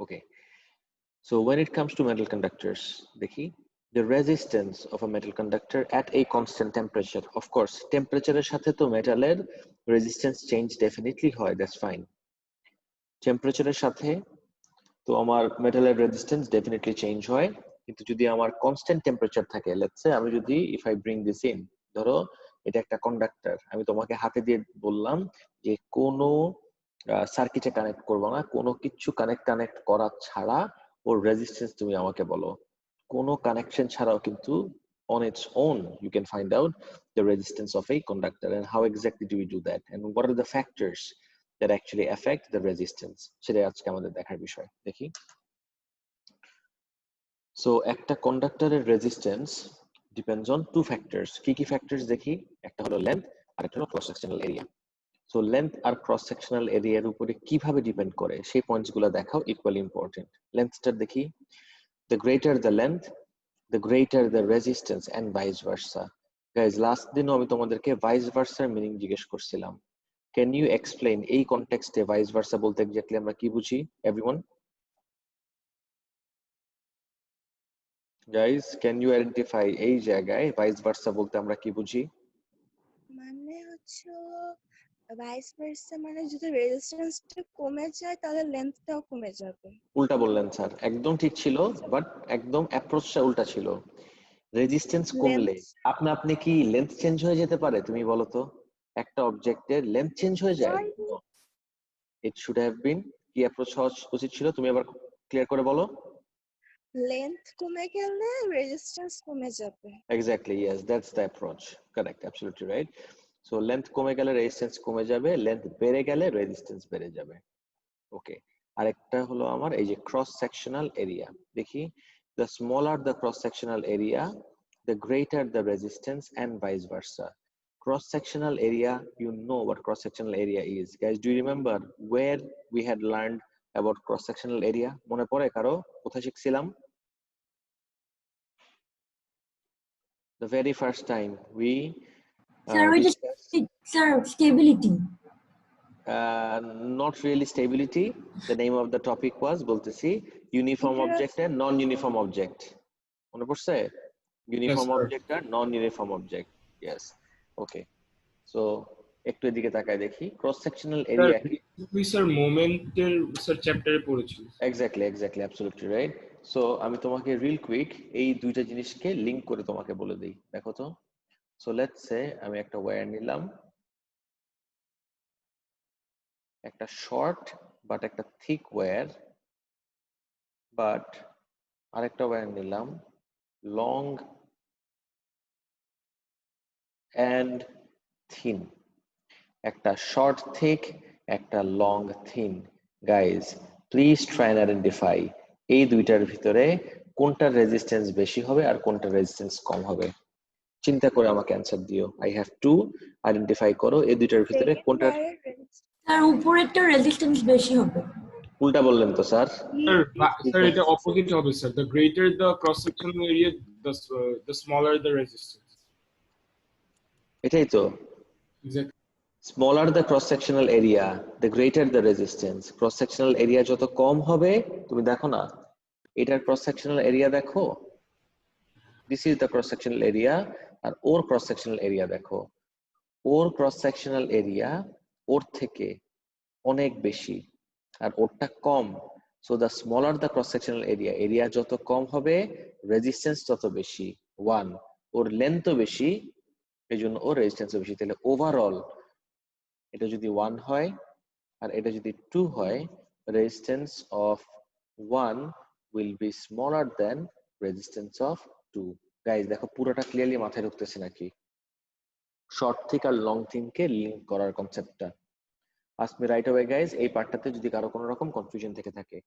Okay, so when it comes to metal conductors, দেখি, the resistance of a metal conductor at a constant temperature. Of course, temperature সাথে তো মেটালের resistance change definitely হয়, that's fine. Temperature সাথে তো আমার মেটালের রেজিস্ট্যান্স ডেফিনেটলি চেঞ্জ হয়, কিন্তু যদি আমার কনস্ট্যান্ট টেম্পারেচার থাকে, লেটস সে আমি যদি if I bring this in, ধরো এটা একটা কন্ডাক্টর, আমি তোমাকে হাতে দিয়ে বললাম যে কোনো সার্কিটে কানেক্ট করবো না, কোনো কিছু কানেক্ট করা ছাড়া ওর রেজিস্ট্যান্স তুমি আমাকে বলো। কোনো কানেকশন ছাড়াও কিন্তু on its own you can find out the resistance of a conductor, and how exactly do we do that, and what are the factors that actually affect the resistance, সেটাই আজকে আমাদের দেখার বিষয়। দেখি, সো একটা কন্ডাক্টরের resistance depends on two factors. কি কি ফ্যাক্টরস দেখি, একটা হলো লেন্থ আর একটা হলো cross sectional area. So length আর ক্রস সেকশনাল এরিয়ার উপরে কিভাবে ডিপেন্ড করে সেই পয়েন্টসগুলো দেখাও ইকুয়ালি ইম্পর্টেন্ট। লেন্থটা দেখি, the greater the length, the greater the resistance, and vice versa. Guys, last দিনও আমি তোমাদেরকে vice versa মিনিং জিজ্ঞেস করছিলাম। Can you explain এই কনটেক্সটে vice versa বলতে এক্স্যাক্টলি আমরা কি বুঝি? Everyone? Guys, can you identify এই জায়গায় vice versa বলতে আমরা কি বুঝি? মানে হচ্ছে ভাইস ভার্সা, মানে যদি রেজিস্ট্যান্সটা কমে যায় তাহলে লেন্থটাও কমে যাবে। উল্টা বললেন স্যার, একদম ঠিক ছিল, বাট একদম অ্যাপ্রোচটা উল্টা ছিল। রেজিস্ট্যান্স কমলে আপনি কি লেন্থ চেঞ্জ হয়ে যেতে পারে? তুমি বলো তো, একটা অবজেক্টের লেন্থ চেঞ্জ হয়ে যায়? ইট শুড হ্যাভ বিন, কি অ্যাপ্রোচ হওয়া উচিত ছিল? তুমি আবার ক্লিয়ার করে বলো। লেন্থ কমে গেলে রেজিস্ট্যান্স কমে যাবে। Exactly, yes, that's the approach, correct, absolutely right. So length কমে গেলে রেজিস্ট্যান্স কমে যাবে, লেন্থ বেড়ে গেলে রেজিস্ট্যান্স বেড়ে যাবে। ওকে, আরেকটা হলো আমার এই যে ক্রস সেকশনাল এরিয়া। দেখি, the smaller the cross sectional area, the greater the resistance, and vice versa. Cross sectional area, you know what cross sectional area is. Guys, do you remember where we had learned about cross sectional area? মনে পড়ে কারো কোথায় শিখছিলাম? The very first time we discussed, sir, stability. not really stability. The name of the topic was বলতেছি uniform object and non-uniform object. মনে পড়ছে? Uniform object আর non-uniform object. Yes. Okay. So একটু এদিকে তাকায় দেখি, ক্রস সেকশনাল এরিয়া কি? we sir মোমেন্টের sir চ্যাপ্টারে পড়েছি। Exactly, absolutely right. সো আমি তোমাকে রিল কুইক এই দুইটা জিনিসকে লিংক করে তোমাকে বলে দিই, দেখো তো। সো লেটস সে আমি একটা ওয়্যার নিলাম, একটা শর্ট বাট একটা থিক ওয়্যার, বাট আরেকটা ওয়্যার নিলাম লং অ্যান্ড থিন। একটা শর্ট থিক, একটা long thin. Guys, please try and identify এই দুইটার ভিতরে কোনটার রেজিস্ট্যান্স বেশি হবে আর কোনটার রেজিস্ট্যান্স কম হবে। চিন্তা করে আমাকে অ্যানসার দিও। আই হ্যাভ টু আইডেন্টিফাই করো এই দুইটার ভিতরে কোনটার। স্যার উপরেরটা রেজিস্ট্যান্স বেশি হবে। উল্টা বললেন তো স্যার। স্যার এটা অপোজিট হবে sir, the greater the cross sectional area, the smaller the resistance. এটাই তো, Exactly. smaller the cross sectional area, the greater the resistance. cross sectional area যত কম হবে, তুমি দেখো না এটার cross sectional area দেখো, this is the cross sectional area, R or cross sectional area দেখো, ওর cross sectional area ওর থেকে অনেক বেশি আর ওরটা কম। so the smaller the cross sectional area, area যত কম হবে রেজিস্ট্যান্স তত বেশি। 1, ওর লেন্থও বেশি, এই জন্য ওর রেজিস্ট্যান্সও বেশি। তাহলে ওভারঅল এটা যদি 1 হয় আর এটা যদি 2 হয়, resistance of 1 will be smaller than resistance of 2. Guys দেখো পুরোটা ক্লিয়ারলি মাথায় ঢুকতেছে নাকি? শর্ট থিক আর লং থিককে লিংক করার কনসেপ্টটা। Ask me right away guys, এই পার্টটাতে যদি কারো কোনো রকম কনফিউশন থেকে থাকে।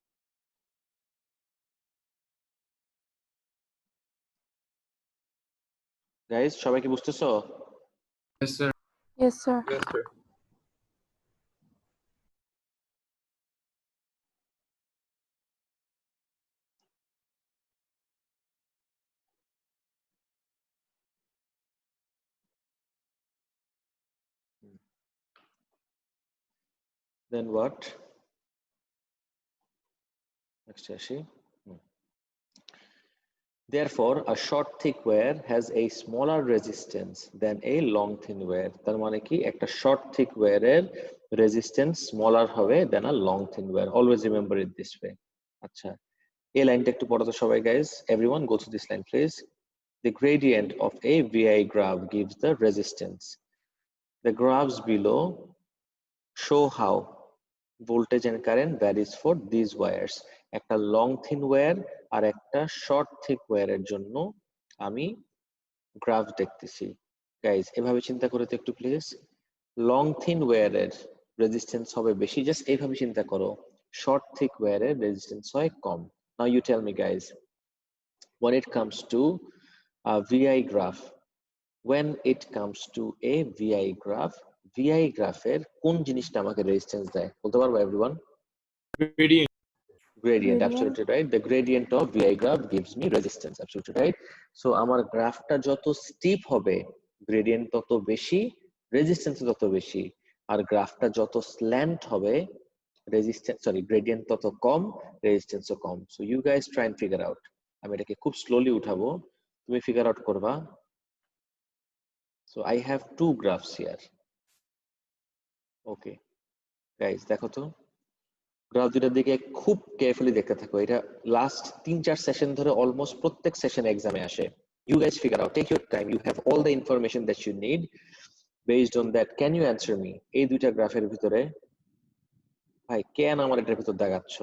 গাইস সবাই কি বুঝতেছো? Yes sir. Yes, sir. Yes sir. Then what? next আসি Therefore, a short thick wire has a smaller resistance than a long thin wire. তার মানে কি একটা short thick wire এর resistance smaller হবে than a long thin wire. Always remember it this way. আচ্ছা, এই লাইনটা একটু পড়ো তো সবাই guys. Everyone go to this line please. The gradient of a VI graph gives the resistance. The graphs below show how voltage and current varies for these wires. একটা long thin wire আর একটা short thick wire এর জন্য আমি graph দেখতেছি guys এভাবে চিন্তা করে তো একটু প্লিজ লং থিন ওয়্যারের রেজিস্ট্যান্স হবে বেশি জাস্ট এইভাবে চিন্তা করো শর্ট থিক ওয়্যারের রেজিস্ট্যান্স হয় কম now you tell me guys when it comes to a VI graph when it comes to a VI গ্রাফের কোন জিনিসটা আমাকে রেজিস্ট্যান্স দেয় বলতে পারবো everyone Gradient. Gradient, absolutely right. The gradient of VI graph gives me resistance, absolutely right. So আমার গ্রাফটা যত স্টিপ হবে গ্রেডিয়েন্ট তত বেশি রেজিস্ট্যান্স তত বেশি আর গ্রাফটা যত স্ল্যান্ট হবে রেজিস্ট্যান্স গ্রেডিয়েন্ট তত কম রেজিস্ট্যান্সও কম so you guys try and figure out আমি এটাকে খুব স্লোলি উঠাবো তুমি ফিগার আউট করবা so I have two graphs here okay guys দেখো তো গ্রাফ দুটার দিকে খুব কেয়ারফুলি দেখতে থাকো এটা লাস্ট 3-4 সেশন ধরে অলমোস্ট প্রত্যেক সেশন এক্সামে আসে you guys figure out take your time you have all the information that you need based on that can you answer me এই দুইটা গ্রাফের ভিতরে ভাই কেন আমার এটার ভিতর দাগাচ্ছ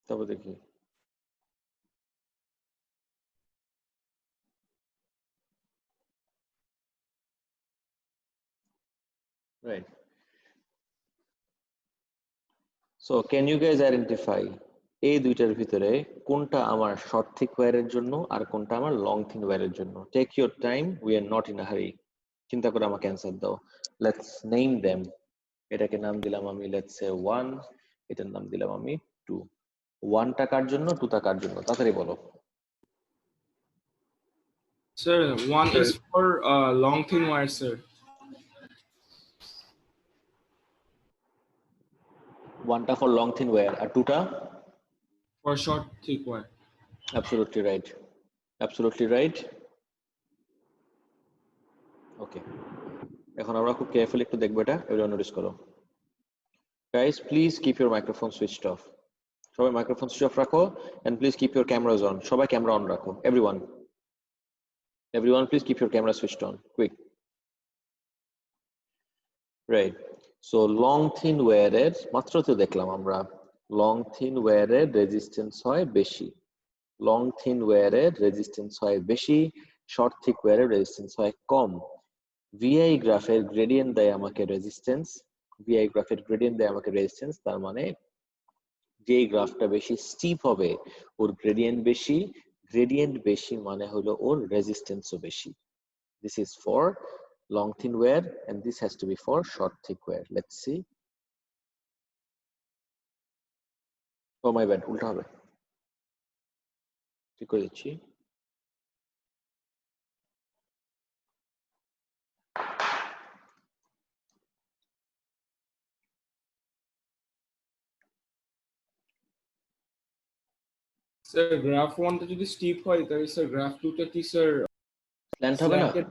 তবে দেখি right so can you guys identify এই দুইটার ভিতরে কোনটা আমার শর্ট থিক ওয়্যারের জন্য আর কোনটা আমার লং থিন ওয়্যারের জন্য take your time we are not in a hurry চিন্তা করে আমাকে অ্যানসার দাও লেটস নেম देम এটাকে নাম দিলাম আমি লেটস সে 1 এটার নাম দিলাম আমি 2 1 টা কার জন্য 2 টা কার জন্য তাড়াতাড়ি বলো Sir, one is for long thin wire, sir. 1 টা ফর লং থিন ওয়্যার আর 2 টা For short thick wire. absolutely right okay এখন আমরা খুব কেয়ারফুলি একটু দেখব এটা এভাবে নোটিস করো guys please keep your microphone switched off সবাই মাইক্রোফোন সুইচ অফ রাখো and please keep your cameras on সবাই ক্যামেরা অন রাখো everyone please keep your camera switched on quick right so long thin wire এর মাত্র তো দেখলাম আমরা long thin wire এর রেজিস্ট্যান্স হয় বেশি long thin wire এর রেজিস্ট্যান্স হয় বেশি short thick wire এর রেজিস্ট্যান্স হয় কম VI গ্রাফের গ্রেডিয়েন্ট দেয় আমাকে রেজিস্ট্যান্স তার মানে যে গ্রাফটা বেশি স্টিপ হবে ওর গ্রেডিয়েন্ট বেশি মানে হলো ওর রেজিস্ট্যান্সও বেশি this is for long thin wire and this has to be for short thick wire let's see oh my bad উল্টা হবে ঠিক করে দিচ্ছি Sir, graph 1 টা যদি steep হয় তাহলে sir graph 2 টা কি sir স্ল্যান্ট হবে না slanted?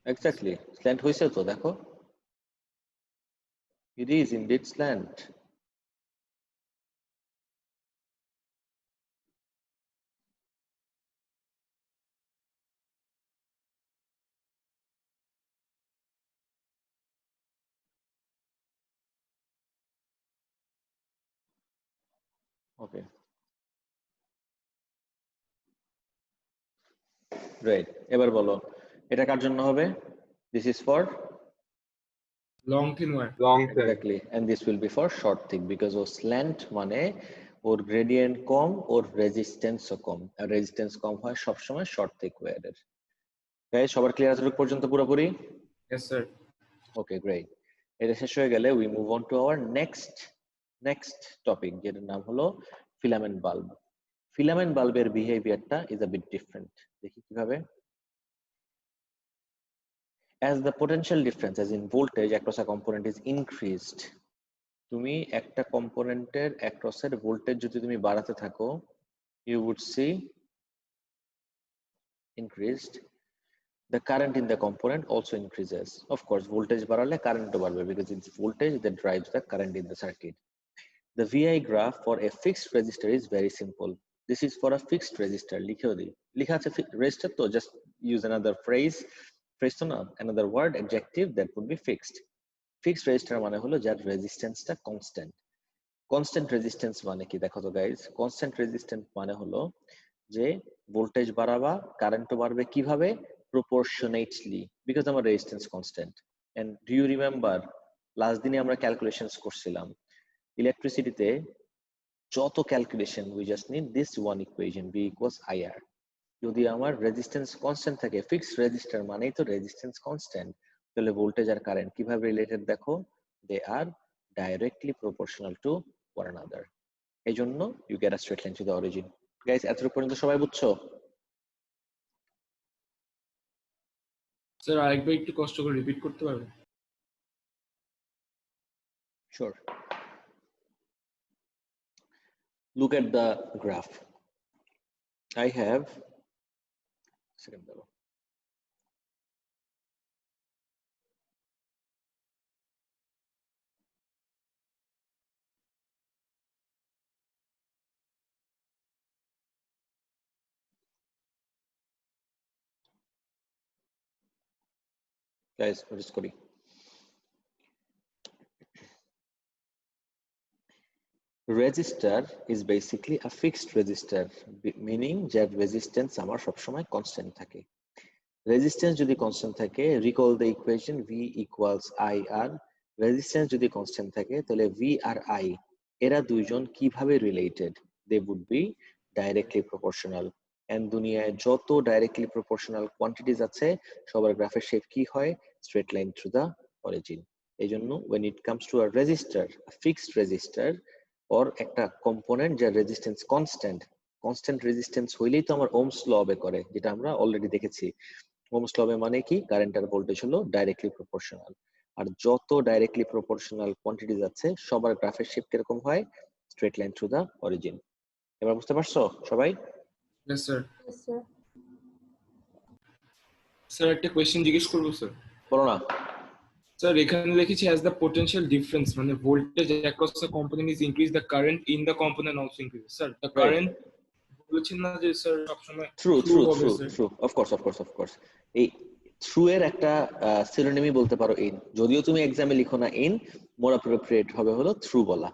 এক্স্যাক্টলি স্ল্যান্ট হইছে তো দেখো it is indeed slant okay right এবার বলো এটা কার জন্য হবে this is for Long thin wire. long thin. exactly and this will be for short thick because O slant মানে ওর gradient কম ওর resistance ও কম আর resistance কম হয় সব সময় short thick wire এর guys সবার ক্লিয়ার আছে পর্যন্ত পুরোপুরি Yes, sir. okay great এটা শেষ হয়ে গেলে we move on to our next topic, যেটার নাম হলো ফিলামেন্ট বাল্ব। ফিলামেন্ট বাল্বের বিহেভিয়ারটা ইজ আ বিট ডিফারেন্ট। দেখি কিভাবে। As the potential difference as in voltage across a component is increased, তুমি একটা কম্পোনেন্টের across এর ভোল্টেজ যদি তুমি বাড়াতে থাকো, you would see increased. The current in the component also increases. Of course, voltage বাড়ালে current ও বাড়বে because it's voltage that drives the current in the circuit. The VI graph for a fixed resistor is very simple. This is for a fixed resistor. লিখেও দিই, লেখা আছে resistor, তো just use another phrase তো না, another word adjective that would be fixed. Fixed resistor মানে হলো যার রেজিস্ট্যান্সটা কনস্ট্যান্ট। কনস্ট্যান্ট রেজিস্ট্যান্স মানে কি দেখো তো গাইজ, কনস্ট্যান্ট রেজিস্ট্যান্স মানে হলো যে ভোল্টেজ বাড়াবা কারেন্টও বাড়বে, কিভাবে? প্রপোর্শনেটলি, বিকজ আমার resistance constant. And do you remember last দিনে আমরা ক্যালকুলেশনস করছিলাম ইলেকট্রিসিটিতে যত calculation, we just need this one equation, V equals IR। যদি আমার রেজিস্ট্যান্স কনস্ট্যান্ট থাকে, ফিক্সড রেজিস্টার মানেই তো রেজিস্ট্যান্স কনস্ট্যান্ট, তাহলে ভোল্টেজ আর কারেন্ট কিভাবে রিলেটেড দেখো, they are directly proportional to one another. এই জন্য you get a straight line to the origin. Guys এতটুকু পর্যন্ত সবাই বুঝছো? স্যার আরেকবার একটু কষ্ট করে রিপিট করতে পারবেন? Sure. Look at the graph. I have second level. Guys, notice করি। Resistor is basically a fixed resistor, meaning যার রেজিস্ট্যান্স আমার সবসময় কনস্ট্যান্ট থাকে। রেজিস্ট্যান্স যদি কনস্ট্যান্ট থাকে, recall the equation V equals IR। Resistance যদি কনস্ট্যান্ট থাকে তাহলে V আর I এরা দুইজন কিভাবে related? They would be directly proportional. And দুনিয়ায় যত ডাইরেক্টলি প্রপোর্শনাল কোয়ান্টিটিজ আছে সবার গ্রাফের শেপ কি হয়? Straight line through the origin. এই জন্য when it comes to a resistor, a fixed resistor or একটা কম্পোনেন্ট যার রেজিস্ট্যান্স কনস্ট্যান্ট রেজিস্ট্যান্স হইলেই তো আমার ওহমস ল অবে করে, যেটা আমরা অলরেডি দেখেছি। ওহমস ল মানে কি? কারেন্ট আর ভোল্টেজ হলো ডাইরেক্টলি প্রপোর্শনাল। আর যত ডাইরেক্টলি প্রপোর্শনাল কোয়ান্টিটিজ আছে সবার গ্রাফের শেপ কিরকম হয়? Straight line through the origin. এবার বুঝতে পারছো সবাই? Yes sir. Yes, sir. Sir একটা কোয়েশ্চেন জিজ্ঞেস করবো স্যার? বলো না। স্যার এখানে লিখেছি as the potential difference মানে voltage across the component is increase, the current in the component also increases. Sir the current বলেছেন না যে স্যার সবসময় ট্রু হবে স্যার? অফকোর্স এই থ্রু এর একটা সিনোনিমই বলতে পারো ইন, যদিও তুমি এক্সামে লিখো না ইন, মোর অ্যাপ্রোপ্রিয়েট হবে হলো থ্রু বলা।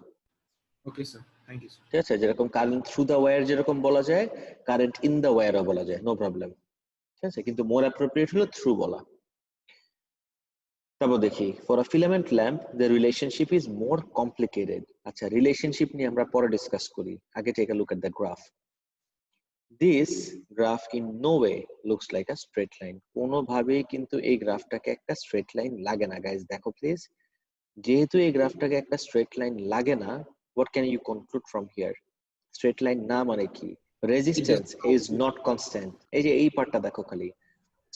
Okay sir, thank you sir. ঠিক আছে, যেরকম কারেন্ট থ্রু দা ওয়্যার যেরকম বলা যায়, কারেন্ট ইন দা ওয়্যারও বলা যায়, নো প্রবলেম। ঠিক আছে, কিন্তু মোর অ্যাপ্রোপ্রিয়েট হলো থ্রু বলা। তারপর দেখি for a filament lamp the relationship is more complicated. আচ্ছা, রিলেশনশিপ নিয়ে আমরা পরে ডিসকাস করি, আগে take a look at the graph. This graph in no way looks like a straight line. কোনোভাবেই কিন্তু এই গ্রাফটাকে একটা স্ট্রেট লাইন লাগে না। গাইজ দেখো প্লিজ, যেহেতু এই গ্রাফটাকে একটা স্ট্রেট লাইন লাগে না, what can you conclude from here? Straight line না মানে কি? Resistance is not constant. এই যে এই পার্টটা দেখো খালি,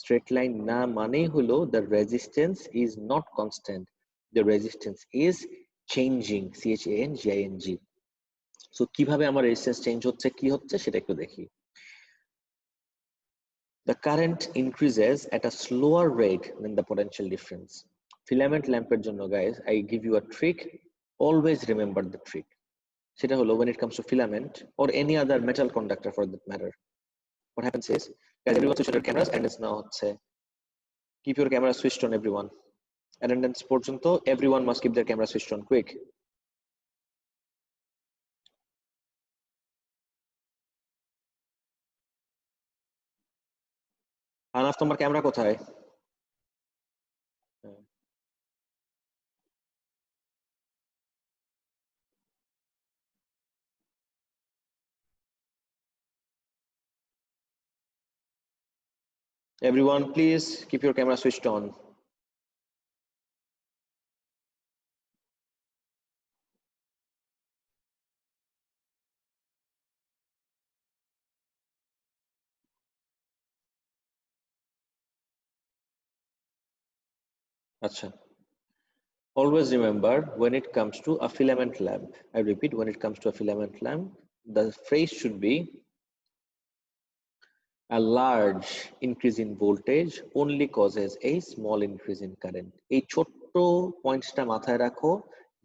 স্ট্রেট লাইন না মানেই হলো the resistance is not constant, the resistance is changing, CHANGING। So কিভাবে আমার রেজিস্ট্যান্স চেঞ্জ হচ্ছে, কি হচ্ছে সেটা একটু দেখি। The current increases at a slower rate than the potential difference. Filament lamp এর জন্য guys, I give you a trick. Always remember the trick. সেটা হলো when it comes to filament or any other metal conductor for that matter, what happens is, guys, everyone switch on their cameras and it's now হচ্ছে keep your camera switched on everyone. Attendance পর্যন্ত everyone must keep their camera switched on, quick. আনাফ, তোমার camera কোথায়? Everyone, please keep your camera switched on. আচ্ছা, always remember when it comes to a filament lamp, I repeat, when it comes to a filament lamp, the phrase should be a large increase in voltage only causes a small increase in current. এই ছোট্ট পয়েন্টসটা মাথায় রাখো,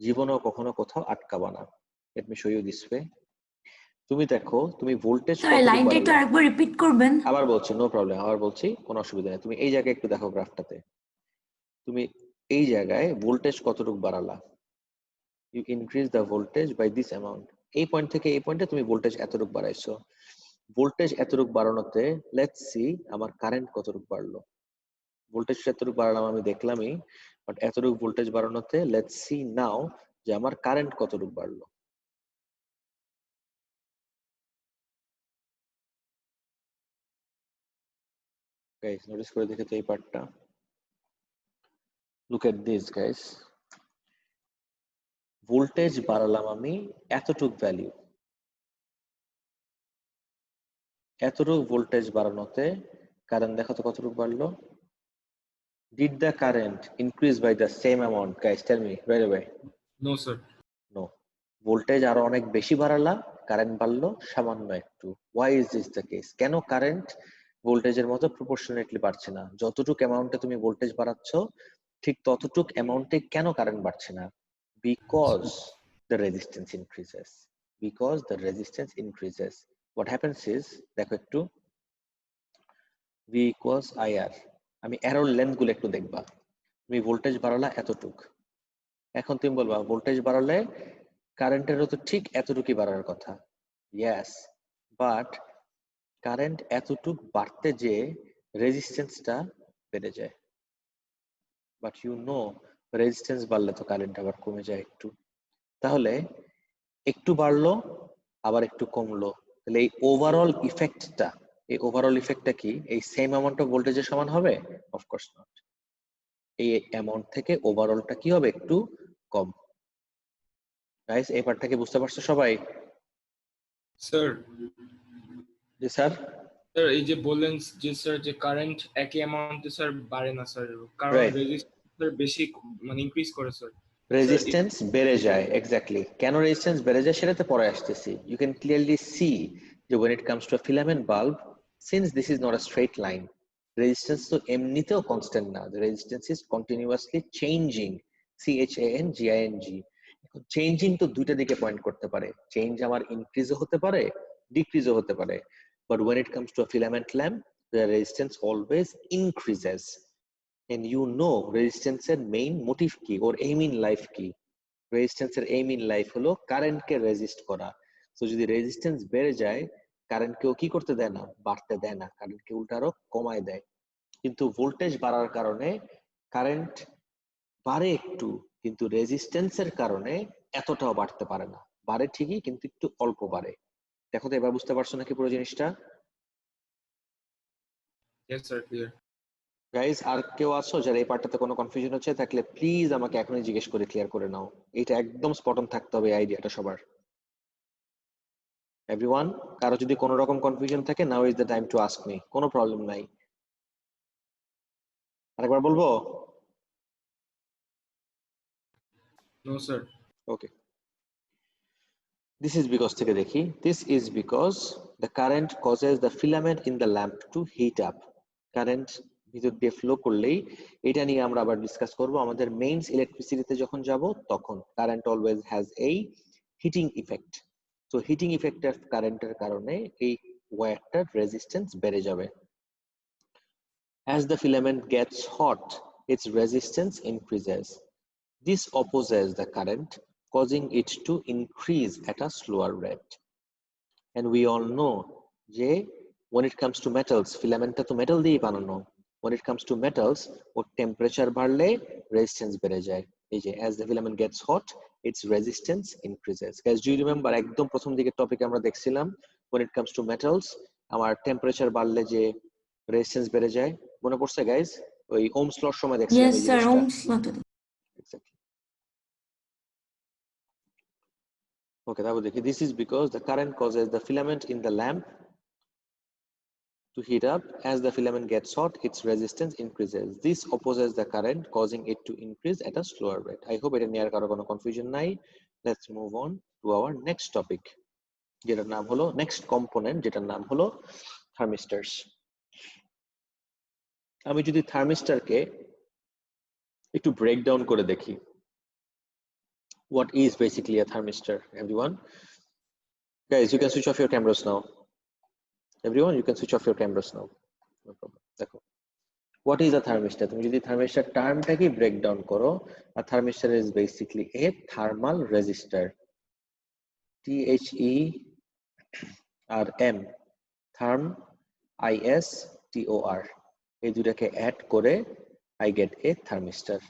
জীবনেও কখনো কোথাও আটকাবা না। Let me show you this way. তুমি দেখো, তুমি ভোল্টেজ স্যার কতটুকু লাইনটা একটু বাড়ালা? আরেকবার রিপিট করবেন। আবার বলছি, নো প্রবলেম, আবার বলছি, কোনো অসুবিধা নেই। তুমি এই জায়গায় একটু দেখো গ্রাফটাতে, তুমি এই জায়গায় ভোল্টেজ কতটুকু বাড়ালা? You increase the voltage by this amount. এই পয়েন্ট থেকে এই পয়েন্টে তুমি ভোল্টেজ এতটুকু বাড়াইছো। ভোল্টেজ এতটুকু বাড়ানোতে লেটস সি আমার কারেন্ট কতটুকু বাড়লো। ভোল্টেজ এতটুকু বাড়ালাম আমি দেখলামই, বাট এতটুকু ভোল্টেজ বাড়ানোতে লেটস সি নাও যে আমার কারেন্ট কতটুকু বাড়লো। গাইস নোটিস করে দেখে তো এই পার্টটা, look at this guys, voltage বাড়ালাম আমি এতটুক ভ্যালু, এতটুক ভোল্টেজ বাড়ানোতে কারেন্ট দেখো তো কতটুকু বাড়লো। Did the current increase by the same amount? Guys, tell me right away. No, sir. No. Voltage আরো অনেক বেশি বাড়ালা, কারেন্ট বাড়লো সামান্য একটু। Why is this the case? কেন কারেন্ট ভোল্টেজের মতো প্রপোর্শনেটলি বাড়ছে না? যতটুক অ্যামাউন্টে তুমি ভোল্টেজ বাড়াচ্ছ, ঠিক ততটুক অ্যামাউন্টে কেন কারেন্ট বাড়ছে না? Because the resistance increases. Because the resistance increases. What happens is, দেখো একটু, V equals IR. আমি অ্যারোর লেন্থ গুলো একটু দেখবা। তুমি ভোল্টেজ বাড়ালা এতটুক, এখন তুমি বলবা ভোল্টেজ বাড়ালে কারেন্টেরও তো ঠিক এতটুকুই বাড়ার কথা। ইয়েস, বাট কারেন্ট এতটুক বাড়তে যে রেজিস্ট্যান্সটা বেড়ে যায়। বাট ইউ নো, রেজিস্ট্যান্স বাড়লে তো কারেন্ট আবার কমে যায় একটু। তাহলে একটু বাড়লো আবার একটু কমলো, তাহলে এই ওভারঅল ইফেক্টটা, এই ওভারঅল ইফেক্টটা কি এই সেম অ্যামাউন্ট অফ ভোল্টেজের সমান হবে? Of course not. এই অ্যামাউন্ট থেকে ওভারঅলটা কি হবে? একটু কম। গাইস এই পার্টটা কি বুঝতে পারছো সবাই? স্যার, জি স্যার। স্যার এই যে বললেন যে স্যার যে কারেন্ট একই অ্যামাউন্টে স্যার বাড়ে না স্যার, কারণ Right. রেজিস্ট্যান্স বেশি মানে ইনক্রিজ করে স্যার। রেজিস্ট্যান্স বেড়ে যায়, এক্স্যাক্টলি। কেন রেজিস্ট্যান্স বেড়ে যায় সেটাতে পরে আসতেছি। ইউ ক্যান ক্লিয়ারলি সি যে when it comes to a filament bulb, since this is not a straight line, resistance তো এমনিতেও কনস্ট্যান্ট না, the resistance is continuously changing, CHANGING। এখন চেঞ্জিং তো দুইটা দিকে পয়েন্ট করতে পারে, চেঞ্জ আমার ইনক্রিজও হতে পারে, ডিক্রিজও হতে পারে, but when it comes to a filament lamp, the resistance always increases. And you know resistance এর মেইন মোটিভ কি, ওর aim in life কি? রেজিস্ট্যান্স এর aim in life হলো কারেন্টকে রেজিস্ট করা। তো যদি রেজিস্ট্যান্স বেড়ে যায়, কারেন্টকেও কি করতে দেয় না? বাড়তে দেয় না, কারেন্টকে উল্টা আরো কমায় দেয়। কিন্তু ভোল্টেজ বাড়ার কারণে কারেন্ট বাড়ে একটু, কিন্তু রেজিস্ট্যান্সের কারণে এতটাও বাড়তে পারে না। বাড়ে ঠিকই, কিন্তু একটু অল্প বাড়ে। দেখো তো এবার বুঝতে পারছো নাকি পুরো জিনিসটা? Yes sir, clear. গাইজ আর কেউ আছো যারা এই পার্টটাতে কোনো কনফিউশন হচ্ছে? থাকলে প্লিজ আমাকে এখনই জিজ্ঞেস করে ক্লিয়ার করে নাও। এটা একদম স্পট অন থাকতে হবে আইডিয়াটা সবার। এভরিওয়ান, কারো যদি কোনো রকম কনফিউশন থাকে, now is the time to ask me, কোনো প্রবলেম নাই। আরেকবার বলবো? No sir. Okay, this is because থেকে দেখি। This is because the current causes the filament in the lamp to heat up. Current ভিতর দিয়ে ফ্লো করলেই, এটা নিয়ে আমরা আবার ডিসকাস করব আমাদের মেইনস ইলেকট্রিসিটিতে যখন যাব তখন। কারেন্ট অলওয়েজ হ্যাজ এই হিটিং ইফেক্ট। তো হিটিং ইফেক্টের কারেন্টের কারণে এই ওয়্যারটার রেজিস্ট্যান্স বেড়ে যাবে। As the filament gets hot, its resistance increases. This opposes the current, causing it to increase at a slower rate. And we all know যে when it comes to metals, filamentটা তো metal দিয়েই বানানো। When it comes to metals, or temperature বাড়লে resistance বেড়ে যায়। এই যে as the filament gets hot, its resistance increases. Guys, do you remember একদম প্রথম দিকের টপিকে আমরা দেখছিলাম when it comes to metals, আমার টেম্পারেচার বাড়লে যে রেজিস্ট্যান্স বেড়ে যায়, মনে পড়ছে গাইজ? ওই ওহমস লর সময় দেখছিলাম ইয়েস এই স্যার, জিনিসটা। ওহমস ল তো। Exactly. Okay, that was the key. This is because the current causes the filament in the lamp to heat up. As the filament gets hot, its resistance increases. This opposes the current, causing it to increase at a slower rate. I hope এটা নিয়ে আর কারো কোনো confusion নাই. Let's move on to our next topic. যেটার নাম হলো next component, যেটার নাম হলো thermistors. আমি যদি থার্মিস্টরকে একটু ব্রেক ডাউন করে দেখি, what is basically a thermistor, everyone? Guys, you can switch off your cameras now. Everyone, you can switch off your cameras now. No problem. দেখো, what is a thermistor? তুমি যদি thermistor টার্মটাকে break down করো, a thermistor is basically a thermal resistor. THERM, therm, ISTOR, এই দুটাকে add করে I get a thermistor.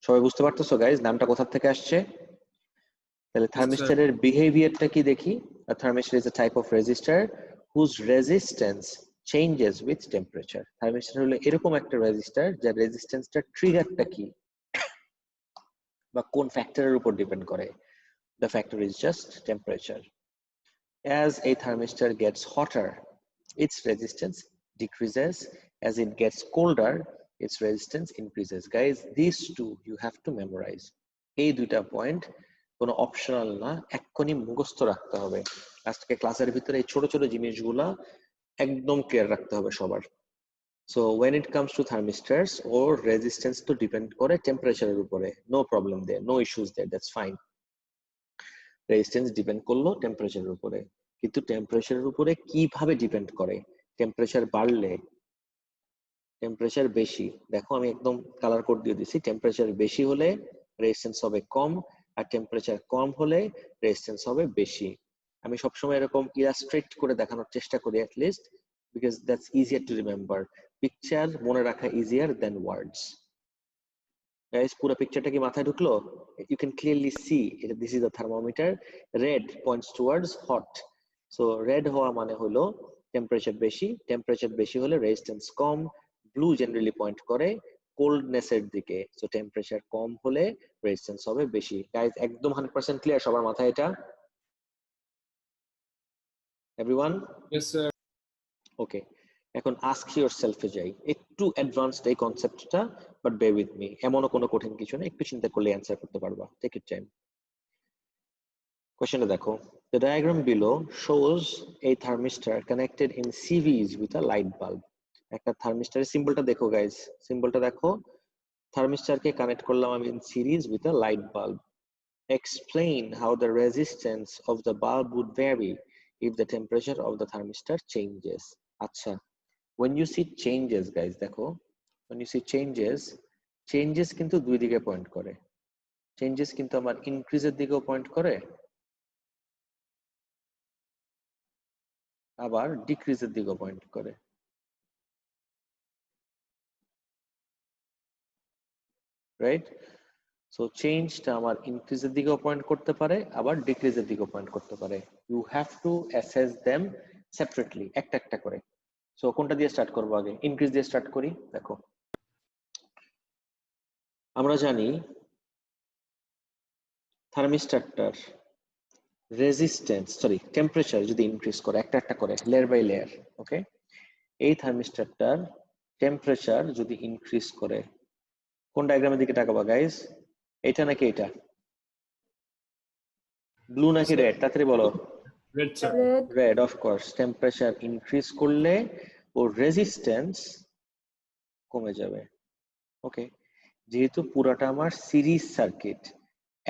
সবাই বুঝতে পারতেছো গাইজ নামটা কোথা থেকে আসছে? তাহলে থার্মিস্টরের বিহেভিয়ারটা কি দেখি। A thermistor is a type of resistor whose resistance changes with temperature. Thermistor হলো এরকম একটা রেজিস্টার যার রেজিস্ট্যান্সটা ট্রিগারটা কি বা কোন ফ্যাক্টরের উপর ডিপেন্ড করে। The factor is just temperature. As a thermistor gets hotter, its resistance decreases. As it gets colder, its resistance increases. Guys, these two you have to memorize. এই দুইটা পয়েন্ট কোনো অপশনাল না, এক্ষুনি মুখস্থ রাখতে হবে। আজকে ক্লাসের ভিতরে এই ছোট ছোট জিনিসগুলা একদম ক্লিয়ার রাখতে হবে সবার। So when it comes to thermistors, or resistance to depend করে টেম্পারেচারের উপরে, no problem there, no issues there, that's fine. Resistance depend করলো টেম্পারেচারের উপরে, কিন্তু টেম্পারেচারের উপরে কিভাবে ডিপেন্ড করে? টেম্পারেচার বাড়লে, টেম্পারেচার বেশি, দেখো আমি একদম কালার কোড দিয়ে দিছি, টেম্পারেচার বেশি হলে রেজিস্ট্যান্স হবে কম, আর টেম্পারেচার কম হলে রেজিস্ট্যান্স হবে বেশি। আমি সবসময় এরকম ইলাস্ট্রেট করে দেখানোর চেষ্টা করি at least, because that's easier to remember. Picture মনে রাখা easier than words. Guys, পুরো পিকচারটা কি মাথায় ঢুকলো? You can clearly see this is a thermometer. Red points towards hot. So red হওয়া মানে হলো টেম্পারেচার বেশি, টেম্পারেচার বেশি হলে রেজিস্ট্যান্স কম। ব্লু জেনারেলি পয়েন্ট করে কোল্ডনেস এর দিকে, সো টেম্পারেচার কম হলে রেজিস্ট্যান্স হবে বেশি। গাইস, একদম 100% ক্লিয়ার সবার মাথায় এটা? এভরিওয়ান? Yes sir. ওকে, এখন আস্ক ইয়োরসেলফে যাই, একটু অ্যাডভান্সড এই কনসেপ্টটা, বাট বেয়ার উইথ মি, এমনও কোনো কঠিন কিছু না, একটু চিন্তা করলে অ্যান্সার করতে পারবা, টেক ইট টাইম। কোশ্চেনটা দেখো, the diagram below shows a thermistor connected in series with a light bulb. একটা থার্মিস্টরের সিম্বলটা দেখো গাইস, সিম্বলটা দেখো, থার্মিস্টরকে কানেক্ট করলাম আমি in series with a light bulb. Explain how the resistance of the bulb would vary if the temperature of the thermistor changes. আচ্ছা, when you see changes guys, দেখো, when you see changes কিন্তু দুই দিকে point করে। Changes কিন্তু আমার ইনক্রিজের দিকেও point করে, আবার ডিক্রিজের দিকেও পয়েন্ট করে, রাইট? সো চেঞ্জটা আমার ইনক্রিজের দিকেও পয়েন্ট করতে পারে, আবার ডিক্রিজের দিকেও পয়েন্ট করতে পারে। You have to assess them separately, একটা একটা করে। সো কোনটা দিয়ে স্টার্ট করবো? আগে ইনক্রিজ দিয়ে স্টার্ট করি। দেখো, আমরা জানি থার্মিস্টরটার রেজিস্ট্যান্স, সরি টেম্পারেচার যদি ইনক্রিজ করে একটা একটা করে, লেয়ার বাই লেয়ার, ওকে, এই থার্মিস্টরটার টেম্পারেচার যদি ইনক্রিজ করে, কোন ডায়াগ্রামের দিকে তাকাবা গাইস? এটা নাকি এটা? ব্লু নাকি রেড? তাড়াতাড়ি বলো। Red sir. Red, of course. Temperature increase করলে ওর রেজিস্ট্যান্স কমে যাবে, ওকে। যেহেতু পুরাটা আমার সিরিজ সার্কিট,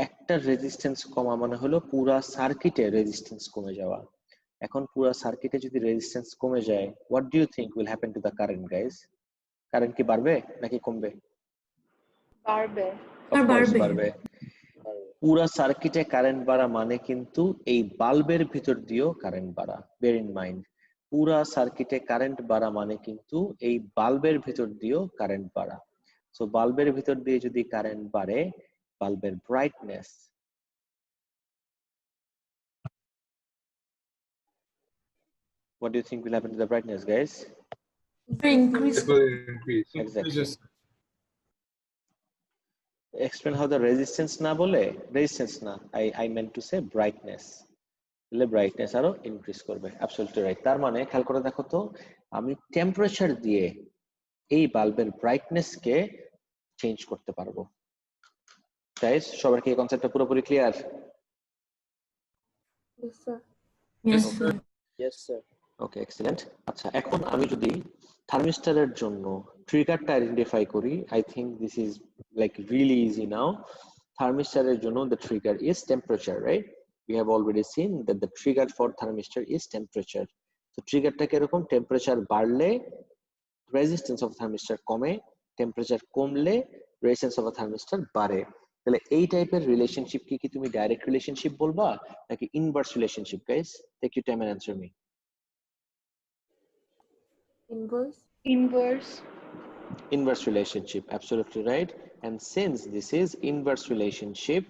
একটা রেজিস্ট্যান্স কমা মানে হলো পুরা সার্কিটে রেজিস্ট্যান্স কমে যাওয়া। এখন পুরা সার্কিটে যদি রেজিস্ট্যান্স কমে যায়, what do you think will happen to the current guys? Current কি বাড়বে নাকি কমবে? বাড়বে। অফ কোর্স বাড়বে। বাড়বে। পুরা সার্কিটে কারেন্ট বাড়া মানে কিন্তু এই বাল্বের ভিতর দিয়েও কারেন্ট বাড়া। বেয়ার ইন মাইন্ড, পুরা সার্কিটে কারেন্ট বাড়া মানে কিন্তু এই বাল্বের ভিতর দিয়েও কারেন্ট বাড়া। সো বাল্বের ভিতর দিয়ে যদি কারেন্ট বাড়ে, বাল্বের brightness, what do you think will happen to the brightness guys? Increase. It will increase. Exactly. Increases. Explain how the resistance na bole, resistance na, I meant to say brightness. তাহলে brightness আরো increase করবে। Absolutely right. তার মানে খেয়াল করে দেখো তো, আমি টেম্পারেচার দিয়ে এই বাল্বের ব্রাইটনেস কে চেঞ্জ করতে পারবো। গাইস, সবার কি এই কনসেপ্টটা পুরোপুরি ক্লিয়ার? Yes, sir. Yes, Yes, sir. Yes, sir. Okay, excellent. আচ্ছা, এখন আমি যদি থার্মিস্টরের জন্য ট্রিগারটা আইডেন্টিফাই করি, I think this is like really easy now. থার্মিস্টরের জন্য the trigger is temperature, right? We have already seen that the trigger for thermistor is temperature. তো ট্রিগারটা কিরকম? টেম্পারেচার বাড়লে রেজিস্ট্যান্স অফ থার্মিস্টর কমে, টেম্পারেচার কমলে রেজিস্ট্যান্স অফ থার্মিস্টর বাড়ে। তাহলে এই টাইপের রিলেশনশিপ কি তুমি ডাইরেক্ট রিলেশনশিপ বলবা নাকি inverse relationship? Guys, take your time and answer me. Inverse. Inverse relationship, absolutely right. And since this is inverse relationship,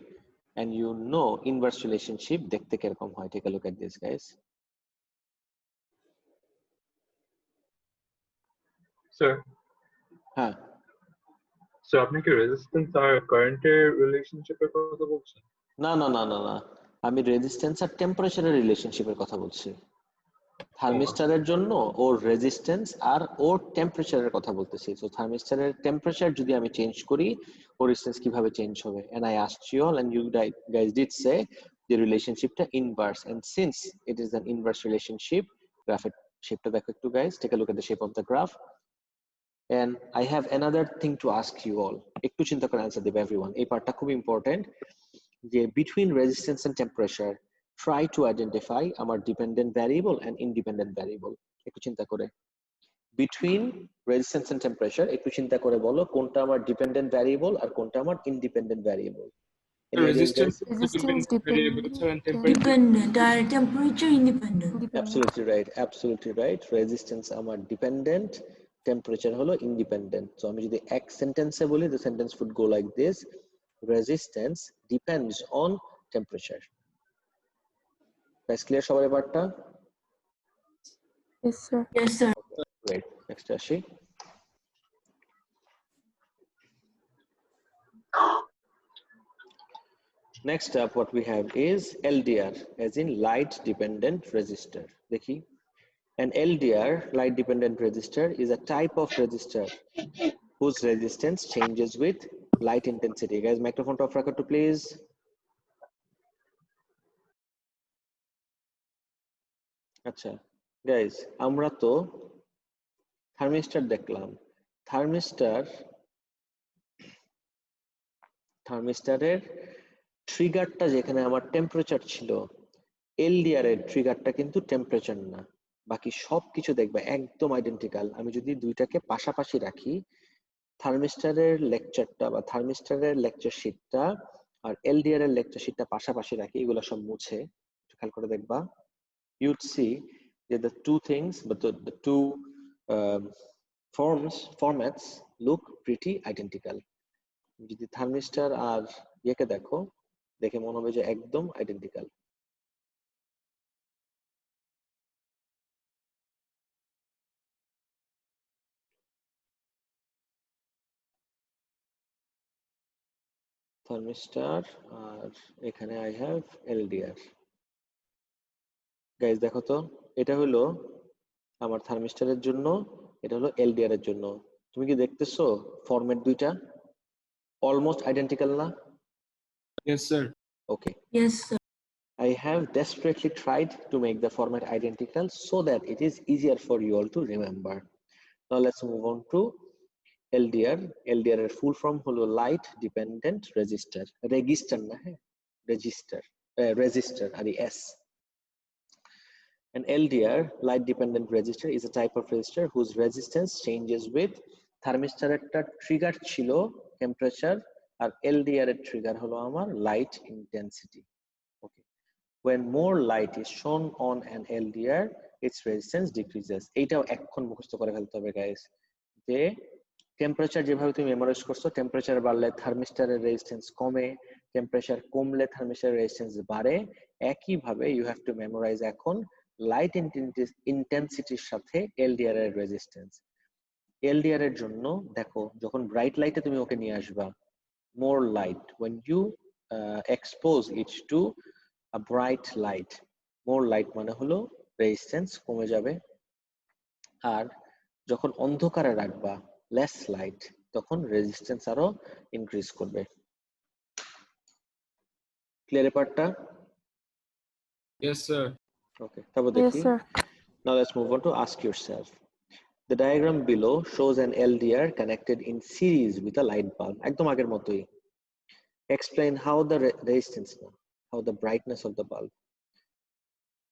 and you know inverse relationship দেখতে কিরকম হয়, take a look at this, guys. Sir, হ্যাঁ, so আপনি কি resistance আর কারেন্টের রিলেশনশিপের কথা বলছেন? না না না না না, আমি রেজিস্ট্যান্স আর টেম্পারেচারের রিলেশনশিপের কথা বলছি। থার্মিস্টরের জন্য ওর রেজিস্ট্যান্স আর ওর টেম্পারেচারের কথা বলতেছি। সো থার্মিস্টরের টেম্পারেচার যদি আমি চেঞ্জ করি, ওর রেজিস্ট্যান্স কিভাবে চেঞ্জ হবে? And I asked you all and you guys did say the রিলেশনশিপটা inverse, and since it is an inverse relationship, গ্রাফের শেপটা দেখো একটু guys, take a look at the shape of the graph. And I have another thing to ask you all. একটু চিন্তা করে answer দেবে everyone, এই পার্টটা খুব ইম্পর্টেন্ট। যে between resistance and temperature, try to identify আমার dependent variable and independent variable. একটু চিন্তা করে between resistance and temperature একটু চিন্তা করে বলো কোনটা আমার dependent variable আর কোনটা আমার independent variable. Any ideas, resistance guys? Resistance variable, sir, and dependent. temperature. Dependent. Temperature independent. Absolutely right, absolutely right. Resistance আমার dependent, temperature হলো independent. So আমি যদি এক সেন্টেন্সে বলি, the sentence would go like this: resistance depends on temperature. Guys, clear সবার ব্যাপারটা? Yes, sir. Yes, sir. Great. Next আসি। Next up, what we have is LDR, as in light dependent resistor. দেখি, an LDR, light dependent resistor, is a type of resistor whose resistance changes with light intensity. Guys, microphone off রাখো to please. আচ্ছা guys, আমরা তো thermistor দেখলাম। থার্মিস্টারের ট্রিগারটা যেখানে আমার temperature ছিল, LDR এর ট্রিগারটা কিন্তু টেম্পারেচার না। বাকি সবকিছু দেখবে একদম আইডেন্টিক্যাল। আমি যদি দুইটাকে পাশাপাশি রাখি, থার্মিস্টারের লেকচারটা বা থার্মিস্টারের লেকচার শিটটা আর এলডিআর এর লেকচার শিটটা পাশাপাশি রাখি, এগুলো সব মুছে খেয়াল করে দেখবা, you'd see that the two things, but the two formats look pretty identical. যদি থার্মিস্টার আর ইয়েকে দেখো, দেখে মনে হবে যে একদম আইডেন্টিক্যাল। থার্মিস্টার আর এখানে আই হ্যাভ এলডিআর। গাইজ দেখো তো, এটা হলো আমার থার্মিস্টারের জন্য, এটা হলো এলডিআর এর জন্য। তুমি কি দেখতেছো ফরম্যাট দুইটা অলমোস্ট আইডেন্টিক্যাল না? Yes, sir. Okay. Yes, sir. I have desperately tried to make the format identical so that it is easier for you all to remember. Now let's move on to LDR. LDR এর full form হলো light dependent resistor. Register না, হ্যাঁ, resistor R S. An LDR, light dependent resistor, is a type of resistor whose resistance changes with thermistor একটা trigger ছিল temperature আর LDR এর trigger হলো আমার light intensity. Okay. When more light is shown on an LDR, its resistance decreases. এইটাও এখন মুখস্থ করে ফেলতে হবে গাইস, যে টেম্পারেচার যেভাবে তুমি মেমোরাইজ করছো, টেম্পারেচার বাড়লে থার্মিস্টারের রেজিস্ট্যান্স কমে, টেম্পারেচার কমলে থার্মিস্টারের রেজিস্ট্যান্স বাড়ে, একইভাবে ইউ হ্যাভ টু মেমোরাইজ এখন লাইট ইন্টেন্সিটির সাথে এলডিআর এর রেজিস্ট্যান্স। এলডিআর এর জন্য দেখো, যখন ব্রাইট লাইটে তুমি ওকে নিয়ে আসবা, more light, when you expose it to a bright light, more light মানে হলো রেজিস্ট্যান্স কমে যাবে, আর যখন অন্ধকারে রাখবা লেস লাইট তখন রেজিস্ট্যান্স আরো ইনক্রিজ করবে। ক্লিয়ার পার্টটা? Yes, sir. ওকে, তারপর Yes, দেখি। sir. Now let's move on to ask yourself. The diagram below shows an LDR connected in series with a light bulb. একদম আগের মতোই। Explain how the resistance, how the brightness of the bulb.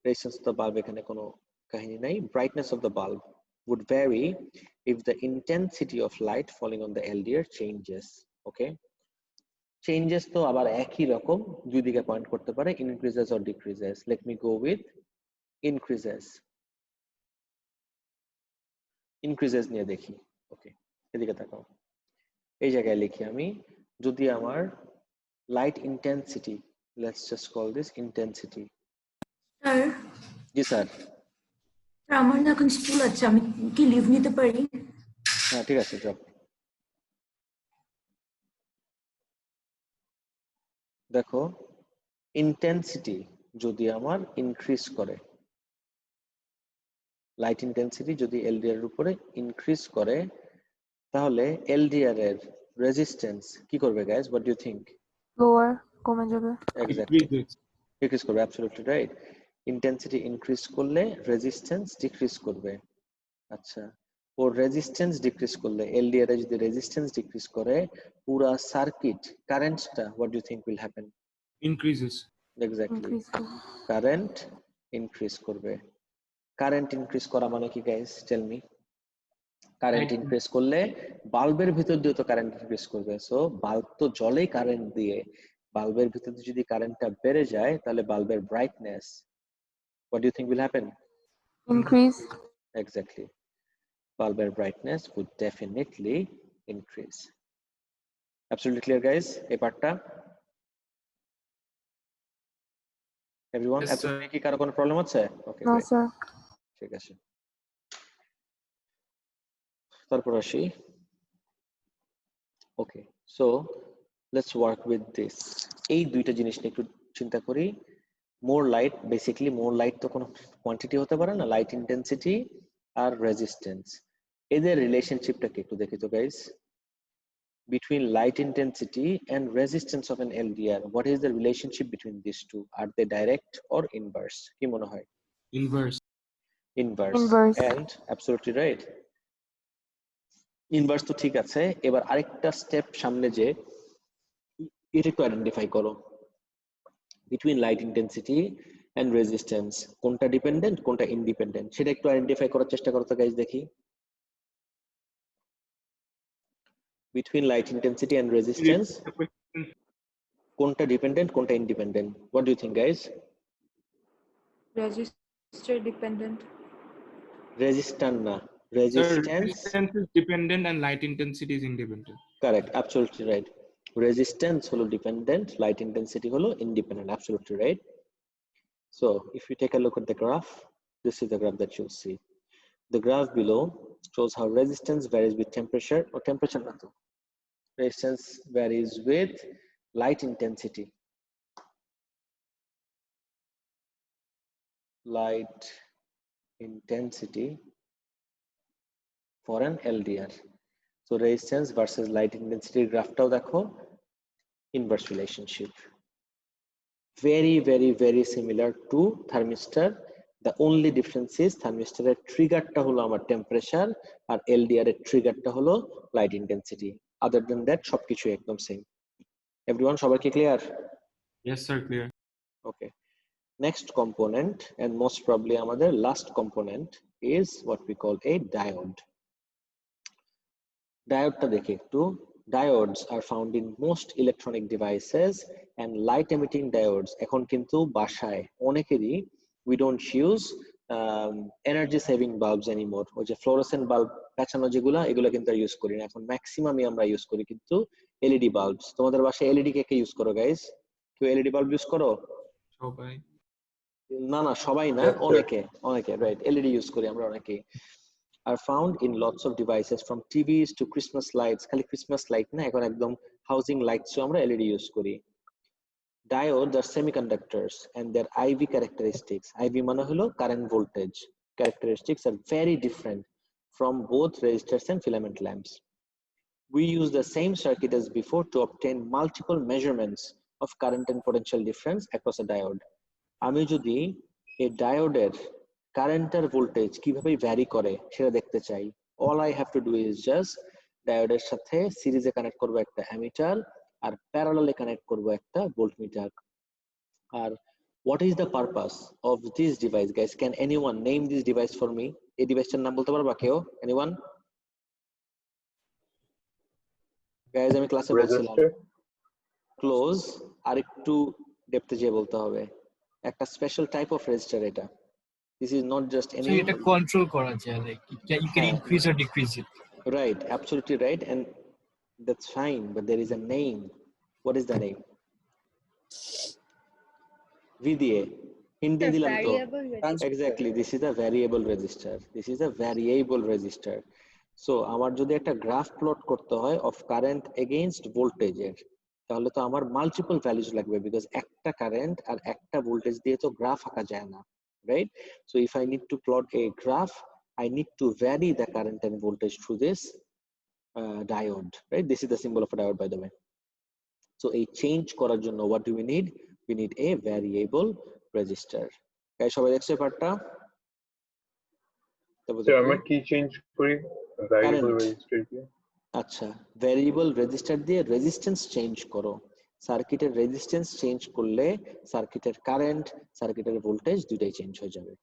Resistance of the bulb এখানে কোনো কাহিনী নাই। Brightness of the bulb would vary if the intensity of light falling on the LDR changes. Okay? Changes তো আবার একই রকম, দুই দিকে পয়েন্ট করতে পারে, increases or decreases. Let me go with increases. Increases নিয়ে দেখি। ওকে, এদিকে তাকাও। এই জায়গায় লিখি আমি, যদি আমার light intensity, let's just call this intensity. Sir, G sir. আমার না এখন স্কুল আছে, আমি কি লিভ নিতে পারি? হ্যাঁ ঠিক আছে, ড্রপ। দেখো, ইন্টেন্সিটি যদি আমার ইনক্রিজ করে, লাইট ইন্টেন্সিটি যদি এলডিআর এর উপরে ইনক্রিজ করে, তাহলে এলডিআর এর রেজিস্ট্যান্স কি করবে guys? What do you think? Lower, কমে যাবে। Exactly, Decreases. ডিক্রিজ করবে, অ্যাবসলিউটলি রাইট। ইন্টেন্সিটি ইনক্রিজ করলে রেজিস্ট্যান্স ডিক্রিজ করবে। আচ্ছা, ও রেজিস্ট্যান্স ডিক্রিজ করলে, এলডিআর এ যদি রেজিস্ট্যান্স ডিক্রিজ করে, পুরা সার্কিট কারেন্টটা what do you think will happen? Increases. Exactly, current increase করবে। কারেন্ট ইনক্রিজ করা মানে কি গাইস? Tell me. Current Light- increase করলে বাল্বের ভিতর দিয়ে তো কারেন্ট ইনক্রিজ করবে, সো বাল্ব তো জ্বলে কারেন্ট দিয়ে, বাল্বের ভিতর দিয়ে যদি কারেন্টটা বেড়ে যায় তাহলে বাল্বের brightness what do you think will happen? Increase. Exactly. Bulb brightness would definitely increase. Absolutely clear, guys? এই পার্টটা everyone? Yes, এত sir. কি কারো কোনো প্রবলেম আছে? ওকে, না স্যার। ঠিক আছে। তারপর আসি। Okay, so let's work with this. এই দুইটা জিনিস নিয়ে একটু চিন্তা করি। More light, basically more light তো কোনো কোয়ান্টিটি হতে পারে না, লাইট ইন্টেন্সিটি আর রেজিস্ট্যান্স, এদের রিলেশনশিপটাকে একটু দেখি তো guys. Between light intensity and resistance of an LDR, what is the relationship between these two? Are they direct or inverse? কি মনে হয়? Inverse. Inverse. Inverse. And absolutely right. Inverse তো ঠিক আছে, এবার আরেকটা স্টেপ সামনে যে এটা একটু আইডেন্টিফাই করো। Between light intensity and resistance, কোনটা ডিপেন্ডেন্ট কোনটা ইন্ডিপেন্ডেন্ট সেটা একটু আইডেন্টিফাই করার চেষ্টা করো তো গাইস, দেখি। Between light intensity and resistance, কোনটা ডিপেন্ডেন্ট কোনটা independent? What do you think, guys? Resistor dependent. Resistant না, Sir, resistance. resistance is dependent and light intensity is independent. Correct, absolutely right. Resistance হলো dependent, light intensity হলো independent, absolutely right. So if you take a look at the graph, this is the graph that you'll see. The graph below shows how resistance varies with temperature, or temperature না তো, resistance varies with light intensity. Light intensity for an LDR. So resistance versus light intensity গ্রাফটাও দেখো, inverse relationship. Very, very, very similar to thermistor. The only difference is thermistor এর ট্রিগারটা হলো আমার temperature, আর LDR এর ট্রিগারটা হলো light intensity. Other than that সবকিছু একদম সেম। এভরিওয়ান, সবার কি ক্লিয়ার? Yes, sir, clear. Okay, next component and most probably আমাদের last component is what we call a diode. ডায়োডটা দেখি একটু। Diodes are found in most electronic devices and light emitting diodes এখন কিন্তু বাসায় অনেকেরই we don't use energy saving bulbs anymore. ওই যে fluorescent bulb পেঁচানো যেগুলা, এগুলা কিন্তু আর ইউজ করি না এখন, ম্যাক্সিমামই আমরা ইউজ করি কিন্তু এলইডি বাল্বস। তোমাদের বাসায় এলইডি কে ইউজ করো গাইস? কেউ এলইডি বাল্ব ইউজ করো? সবাই। না না, সবাই না, Yes, sir. অনেকে অনেকে, রাইট, এলইডি ইউজ করি আমরা অনেকে। Are found in lots of devices from TVs to Christmas lights. খালি Christmas light না, এখন একদম housing lights আমরা LED ইউজ করি। Diodes are semiconductors and their IV characteristics, IV মানে হলো current voltage characteristics are very different from both resistors and filament lamps. We use the same circuit as before to obtain multiple measurements of current and potential difference across a diode. আমি যদি এই ডায়োডের current আর voltage কিভাবে vary করে সেটা দেখতে চাই, all I have to do is just ডায়োডের সাথে সিরিজে কানেক্ট করব একটা অ্যামিটার আর প্যারালালে কানেক্ট করব একটা ভোল্টমিটার। আর what is the purpose of this device, guys? Can anyone name this device for me? এই ডিভাইসটার নাম বলতে পারবা কেউ? Anyone? Guys, আমি ক্লাসে বলছিলাম Resistor? ক্লোজ, আর একটু ডেপথে যেয়ে বলতে হবে। একটা স্পেশাল টাইপ অফ রেজিস্টার এটা। This is not just So any এটা control করা যায়, like you can হ্যাঁ, increase or decrease it. right, absolutely right, and that's fine, but there is a name. What is the name? VDA. Hindi dilam to. variable resistor. Exactly, this is a variable resistor. This is a variable resistor. So আমার যদি একটা graph plot করতে হয় of current against voltage এর, তাহলে তো আমার multiple values লাগবে, বিকজ একটা কারেন্ট আর একটা ভোল্টেজ দিয়ে তো গ্রাফ আঁকা যায় না, right? So if I need to plot a graph, I need to vary the current and voltage through this diode, right? This is the symbol of a diode, by the way. So a change করার জন্য what do we need? We need a variable resistor. Guys, সবাই দেখছো পার্টটা? So আমরা কি change করি variable Current. Register দিয়ে? আচ্ছা, ভ্যারিয়েবল রেজিস্টার দিয়ে রেজিস্ট্যান্স চেঞ্জ করো। সার্কিটের রেজিস্ট্যান্স চেঞ্জ করলে সার্কিটের কারেন্ট, সার্কিটের ভোল্টেজ দুটাই চেঞ্জ হয়ে যাবে।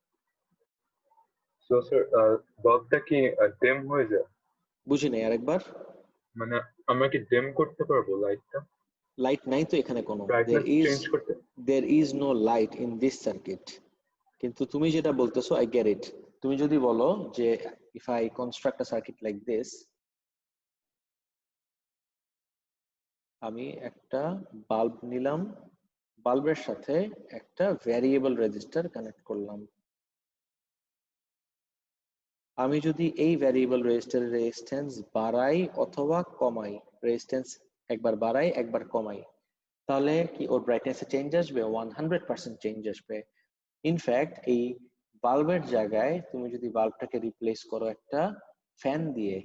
সো স্যার বাল্বটা কি ডিম হয়ে যায়? বুঝি নাই, আরেকবার। মানে আমরা কি ডিম করতে পারবো লাইটটা? লাইট নাই তো এখানে কোনো, ব্রাইটনেস চেঞ্জ করতে? there is no light in this circuit. কিন্তু তুমি যেটা বলতেছো I get it. তুমি যদি বলো যে if I construct a circuit like this, আমি একটা বাল্ব নিলাম, বাল্বের সাথে একটা ভ্যারিয়েবল রেজিস্টার কানেক্ট করলাম। আমি যদি এই ভ্যারিয়েবল রেজিস্টারের রেজিস্ট্যান্স বাড়াই অথবা কমাই, রেজিস্ট্যান্স একবার বাড়াই একবার কমাই, তাহলে কি ওর ব্রাইটনেসে চেঞ্জ আসবে? 100% চেঞ্জ আসবে। ইনফ্যাক্ট এই বাল্বের জায়গায় তুমি যদি বাল্বটাকে রিপ্লেস করো একটা ফ্যান দিয়ে,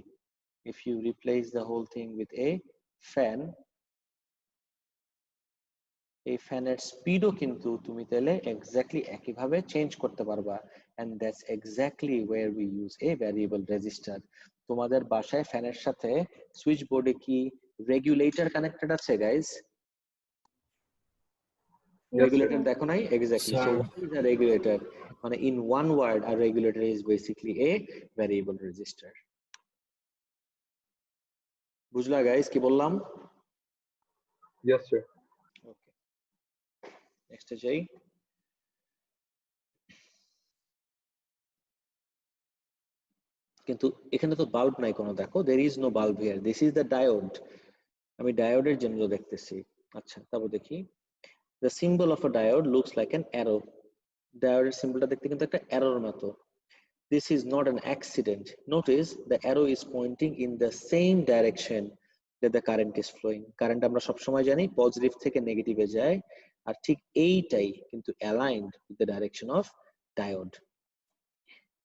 if you replace the whole thing with a fan, এই ফ্যানের স্পিডও কিন্তু তুমি তাহলে এক্স্যাক্টলি একইভাবে চেঞ্জ করতে পারবা, and that's exactly where we use a variable resistor. তোমাদের বাসায় ফ্যানের সাথে সুইচ বোর্ডে কি রেগুলেটর কানেক্টেড আছে গাইস? Regulator দেখো নাই? Exactly. So Sir. what is a regulator? মানে in one word, a regulator is basically a variable resistor. বুঝলা guys কি বললাম? Yes sir. Okay. Next যাই। কিন্তু এখানে তো বাল্ব নাই কোনো, দেখো there is no bulb here. This is the diode. আমি ডায়োডের জন্য দেখতেছি। আচ্ছা, তারপর দেখি the symbol of a diode looks like an arrow. ডায়োডের সিম্বলটা দেখতে কিন্তু একটা অ্যারোর মতো। This is not an accident. Notice the arrow is pointing in the same direction that the current is flowing. Current আমরা সবসময় জানি পজিটিভ থেকে নেগেটিভে যায়, আর ঠিক এইটাই কিন্তু aligned with the direction of diode.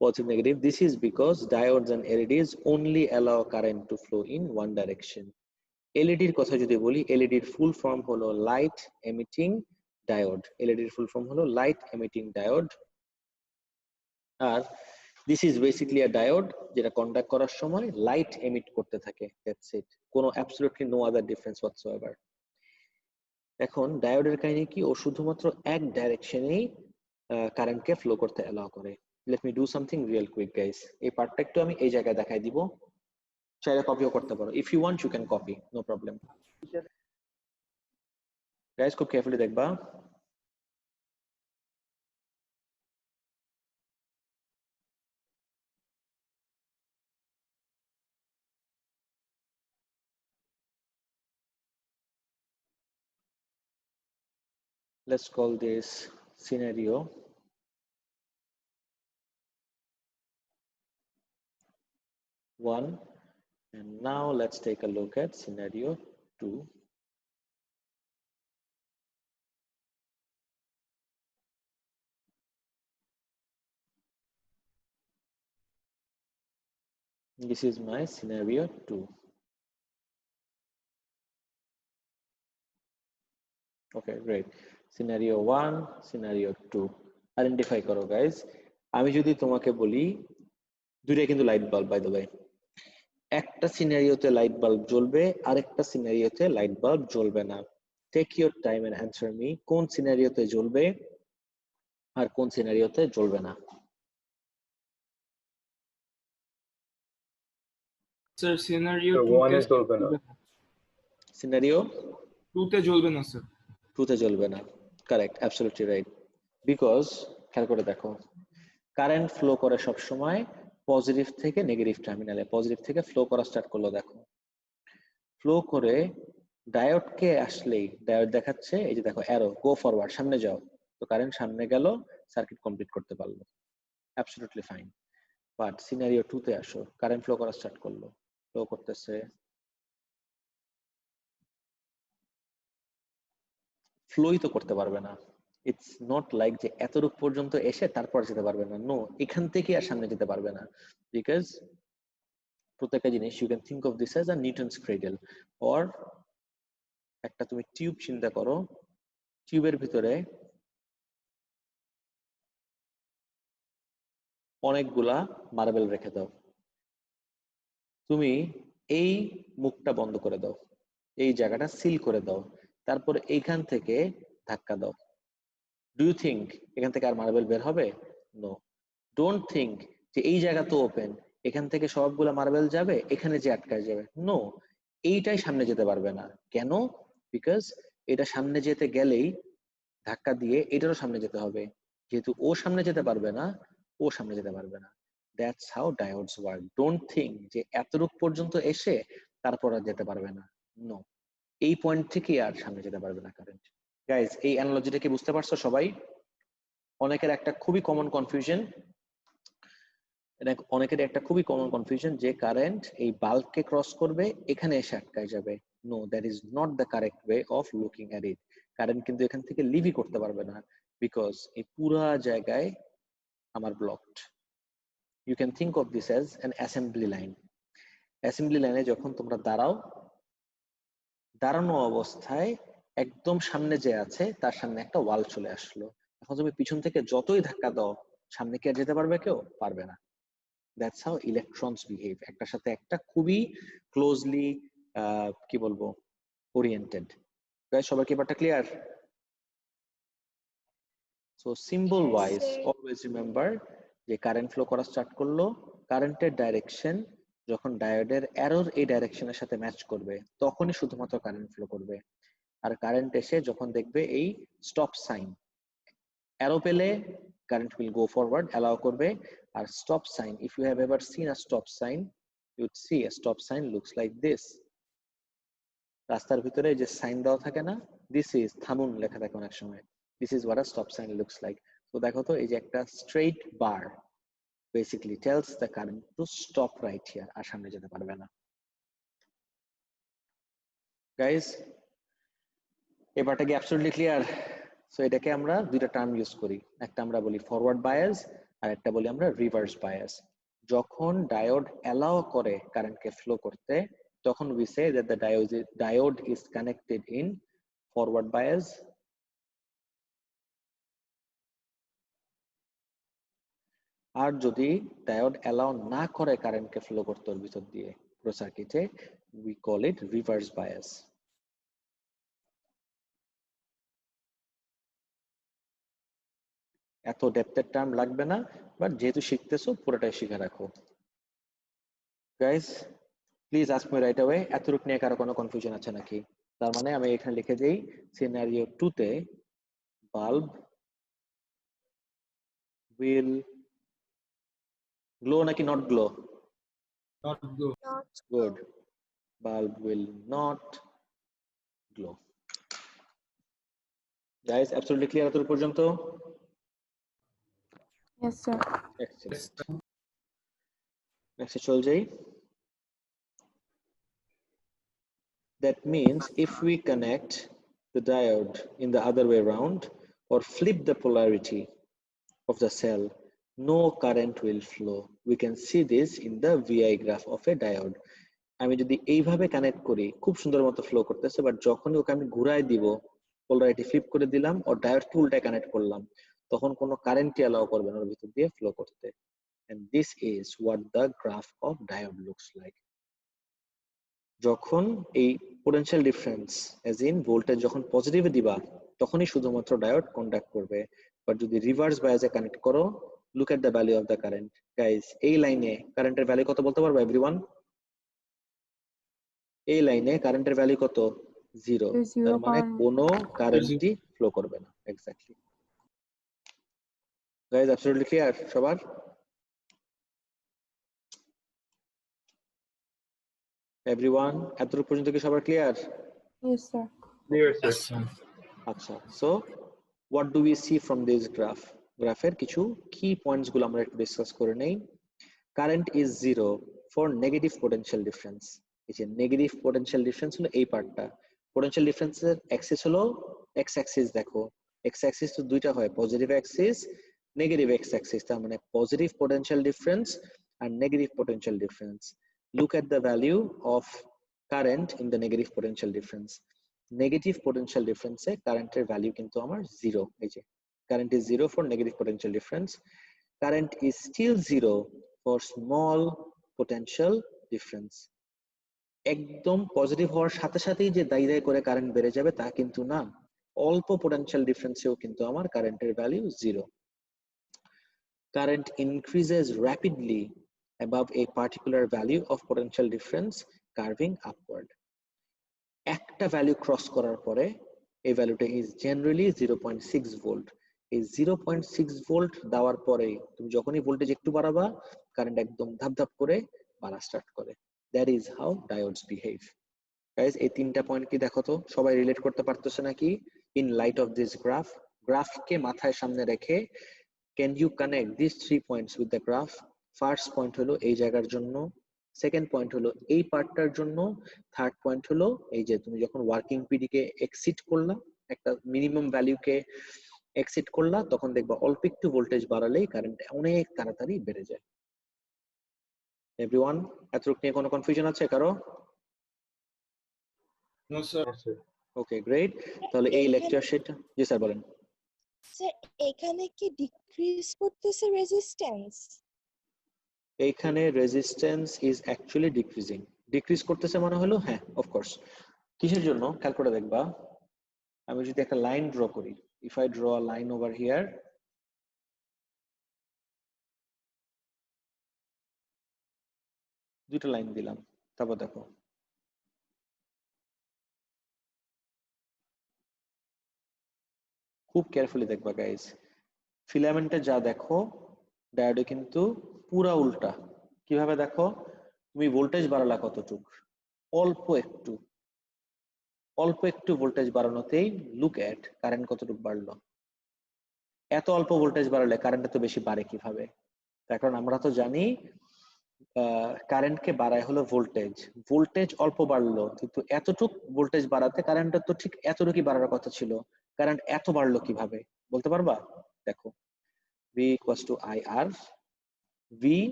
Positive, negative. This is because diodes and LEDs only allow current to flow in one direction. LED এর কথা যদি বলি, LED এর ফুল ফর্ম হলো লাইট এমিটিং ডায়োড। LED এর ফুল ফর্ম হলো light emitting diode. আর this is basically a diode যেটা কন্ডাক্ট করার সময় লাইট এমিট করতে থাকে, that's it. কোনো absolutely no other difference whatsoever. এখন ডায়োডের কাহিনী কি, ও শুধুমাত্র এক ডাইরেকশনেই কারেন্টকে ফ্লো করতে অ্যালাউ করে। Let me do something real quick guys. এই পার্টটা একটু আমি এই জায়গায় দেখাই দিব, চাইলে কপিও করতে পারো। If you want you can copy, no problem. Guys খুব কেয়ারফুলি দেখবা। Let's call this scenario 1, and now let's take a look at scenario 2. This is my scenario 2. Okay, great. Scenario 1, scenario 2. Identify করো guys. আমি যদি তোমাকে বলি দুইটাই কিন্তু light bulb by the way. একটা সিনারিওতে লাইট বাল্ব জ্বলবে, আরেকটা সিনারিওতে লাইট বাল্ব জ্বলবে না। Take your time and answer me, কোন সিনারিওতে জ্বলবে আর কোন সিনারিওতে জ্বলবে না? স্যার সিনারিও So 2 one তে is open up. সিনারিও 2 তে জ্বলবে না স্যার। 2 তে জ্বলবে না। Correct, absolutely right. বিকজ খেয়াল করে দেখো, কারেন্ট ফ্লো করে সব সময় পজিটিভ থেকে নেগেটিভ টার্মিনালে, পজিটিভ থেকে ফ্লো করা স্টার্ট করলো। দেখো ফ্লো করে ডায়োডকে আসলেই ডায়োড দেখাচ্ছে, এই যে দেখো অ্যারো, গো ফরওয়ার্ড, সামনে যাও। তো কারেন্ট সামনে গেল, সার্কিট কমপ্লিট করতে পারলো, অ্যাবসলিউটলি ফাইন। বাট সিনারিও 2 তে আসো, কারেন্ট ফ্লো করা স্টার্ট করলো, ফ্লো করতেছে, ফ্লোই তো করতে পারবে না। ইটস নট লাইক যে এতটুক পর্যন্ত এসে তারপর যেতে পারবে না, নো, এখান থেকে আর সামনে যেতে পারবে না। বিকজ প্রত্যেকটা জিনিস you can think of this as a Newton's cradle, or একটা তুমি টিউব চিন্তা করো, টিউবের ভিতরে অনেকগুলা মার্বেল রেখে দাও, তুমি এই মুখটা বন্ধ করে দাও, এই জায়গাটা সিল করে দাও, তারপর এইখান থেকে ধাক্কা দাও। ডু ইউ থিঙ্ক এখান থেকে আর মার্বেল বের হবে? নো। ডোন্ট থিঙ্ক যে এই জায়গা তো ওপেন, এখান থেকে সবগুলা মার্বেল যাবে, এখানে যে আটকায় যাবে, নো, এইটাই সামনে যেতে পারবে না। কেন? বিকজ এটা সামনে যেতে গেলেই ধাক্কা দিয়ে এটারও সামনে যেতে হবে, যেহেতু ও সামনে যেতে পারবে না, ও সামনে যেতে পারবে না। That's how diodes work. Don't think যে এতটুক পর্যন্ত এসে তারপর আর যেতে পারবে না, নো, এই পয়েন্ট থেকে আর সামনে যেতে পারবে না কারেন্ট। গাইজ, এই অ্যানালজিটা কি বুঝতে পারছো সবাই? অনেকের একটা খুবই কমন কনফিউশন, যে কারেন্ট এই বাল্বকে ক্রস করবে, এখানে এসে আটকায় যাবে। No, that is not the correct way of looking at it. Current কিন্তু এখান থেকে লিভই করতে পারবে না, বিকজ এই পুরা জায়গায় আমার blocked. You can think of this as an assembly line. Assembly লাইনে যখন তোমরা দাঁড়াও, দাঁড়ানো অবস্থায় একদম সামনে যে আছে তার সামনে একটা ওয়াল চলে আসলো, এখন তুমি পিছন থেকে যতই ধাক্কা দাও, সামনে কি আর যেতে পারবে? কেউ পারবে না। দ্যাটস হাউ ইলেকট্রনস বিহেভ, একটার সাথে একটা খুবই ক্লোজলি কি বলবো, ওরিয়েন্টেড। গাইস, সবার কি ব্যাপারটা clear? So symbol Yes, wise sir. Always remember যে কারেন্ট ফ্লো করা স্টার্ট করলো, কারেন্টের ডাইরেকশন যখন ডায়োডের অ্যারোর এই ডাইরেকশনের সাথে ম্যাচ করবে, তখনই শুধুমাত্র কারেন্ট ফ্লো করবে। আর কারেন্ট এসে যখন দেখবে এই স্টপ সাইন, অ্যারো পেলে current will go forward, allow করবে। আর stop sign, if you have ever seen a stop sign, you would see a stop sign looks like this. রাস্তার ভিতরে যে সাইন দেওয়া থাকে না, দিস ইজ থামুন লেখা থাকে অনেক সময়, this is what a stop sign looks like. তো দেখো তো, এই যে একটা straight bar basically tells the current to stop right here, আর সামনে যেতে পারবে না। গাইস, এবারটা কি অ্যাবসলিউটলি ক্লিয়ার? সো এটাকে আমরা দুইটা টার্ম ইউজ করি, একটা আমরা বলি ফরওয়ার্ড বায়াস, আর একটা বলি আমরা রিভার্স বায়াস। যখন ডায়োড অ্যালাউ করে কারেন্টকে ফ্লো করতে, তখন we say that the diode is connected in forward bias, আর যদি ডায়োড অ্যালাউ না করে কারেন্টকে ফ্লো করতে ওর ভিতর দিয়ে পুরো সার্কিটে, we call it reverse bias. এত ডেপথের টার্ম লাগবে না, বাট যেহেতু শিখতেছো পুরোটাই শিখে রাখো। Guys, please ask me right away, এতটুক নিয়ে কারো কোনো কনফিউশন আছে নাকি? তার মানে আমি এখানে লিখে দেই, সিনারিও 2 তে বাল্ব উইল গ্লো নাকি not glow? Not go. Not good, bulb will not glow. Guys, absolutely clear এতটুক পর্যন্ত? Yes, sir. এক্সেলেন্ট। নেক্সট চল যাই। That means if we connect the diode in the other way around or flip the polarity of the cell, no current will flow. We can see this in the VI graph of a diode. আমি যদি এইভাবে connect করি খুব সুন্দর মতো flow করতেছে, but যখনই ওকে আমি ঘুরাই দিব, পোলারিটি ফ্লিপ করে দিলাম ও ডায়োডকে উল্টায় কানেক্ট করলাম, তখন কোনো কারেন্টই অ্যালাউ করবে না ওর ভিতর দিয়ে ফ্লো করতে। and this is what the graph of diode looks like. যখন এই potential difference as in voltage যখন পজিটিভে দিবা তখনই শুধুমাত্র ডায়োড কন্ডাক্ট করবে, বাট যদি রিভার্স বায়াসে কানেক্ট করো, look at the value of the current. Guys, এই লাইনে কারেন্টের ভ্যালু কত বলতে পারবো এভরিওয়ান? এই লাইনে কারেন্টের ভ্যালু কত? 0। তার মানে কোনো কারেন্টই ফ্লো করবে না। এক্স্যাক্টলি গাইস, অ্যাবসলিউটলি ক্লিয়ার সবার? এভরিওয়ান, এতটুকু পর্যন্ত কি সবার clear? Yes, sir. Clear, sir. Yes, sir. আচ্ছা, so what do we see from this graph? গ্রাফের কিছু কি পয়েন্টস গুলো আমরা একটু ডিসকাস করে নেই। Current is 0 for negative potential difference. এই যে নেগেটিভ পোটেনশিয়াল ডিফারেন্স হলো এই পার্টটা। পোটেনশিয়াল ডিফারেন্সের অ্যাক্সিস হলো এক্স অ্যাক্সিস। দেখো এক্স অ্যাক্সিস তো দুইটা হয়, positive axis, negative X axis. তার মানে পজিটিভ পোটেনশিয়াল ডিফারেন্স আর negative potential difference. Look at the value of current in the negative potential difference. Negative potential difference এ কারেন্টের ভ্যালু কিন্তু আমার 0। এই যে current is 0 for negative potential difference. Current is still 0 for small potential difference. একদম positive হওয়ার সাথে সাথেই যে দাই দাই করে কারেন্ট বেড়ে যাবে তা কিন্তু না। অল্প পোটেনশিয়াল ডিফারেন্সেও কিন্তু আমার কারেন্টের value 0। Current increases rapidly above a particular value of potential difference curving upward. একটা ভ্যালু ক্রস করার পরে এই ভ্যালুটা ইজ জেনারেলি 0.6 ভোল্ট। এই 0.6 ভোল্ট দেওয়ার পরে তুমি যখনই ভোল্টেজ একটু বাড়াবা, কারেন্ট একদম ধাপ ধাপ করে বাড়া স্টার্ট করে। That is how diodes behave. Guys, এই তিনটা পয়েন্ট কি দেখো তো সবাই রিলেট করতে পারতেছে নাকি? In light of this graph, গ্রাফকে মাথায় সামনে রেখে can you connect these 3 points with the graph? First point হলো এই জায়গার জন্য, সেকেন্ড পয়েন্ট হলো এই পার্টটার জন্য, থার্ড পয়েন্ট হলো এই যে তুমি যখন ওয়ার্কিং পিডি কে এক্সিট করলা, একটা মিনিমাম ভ্যালুকে এক্সিট করলা, তখন দেখবা অল্প একটু ভোল্টেজ বাড়ালেই কারেন্ট অনেক তাড়াতাড়ি বেড়ে যায়। এভরিওয়ান, এতটুকু নিয়ে কোনো কনফিউশন আছে কারো? No, sir. Yes, sir. ওকে, গ্রেট। তাহলে এই লেকচার শিট, জি স্যার বলেন। স্যার, এখানে কি ডিক্রিজ করতেছে রেজিস্ট্যান্স? এইখানে resistance is actually decreasing. Decrease করতেছে মনে হলো, হ্যাঁ অফকোর্স। কিসের জন্য খেয়াল করে দেখবা, আমি যদি একটা লাইন ড্র করি, if I draw a line over here, দুটো লাইন দিলাম, তারপর দেখো খুব কেয়ারফুলি দেখবা গাইজ, ফিলামেন্টে যা দেখো ডায়োডে কিন্তু পুরা উল্টা। কিভাবে দেখো, তুমি ভোল্টেজ বাড়ালা কতটুক, অল্প একটু, অল্প একটু ভোল্টেজ বাড়ানোতেই লুক এট কারেন্ট কতটুকু বাড়লো। এত অল্প ভোল্টেজ বাড়ালে কারেন্ট তো বেশি বাড়ে কিভাবে? তার কারণ আমরা তো জানি কারেন্টকে বাড়ায় হলো ভোল্টেজ। ভোল্টেজ অল্প বাড়লো, কিন্তু এতটুক ভোল্টেজ বাড়াতে কারেন্টের তো ঠিক এতটুকুই বাড়ার কথা ছিল। কারেন্ট এত বাড়লো কিভাবে বলতে পারবা? দেখো, V equals to IR, V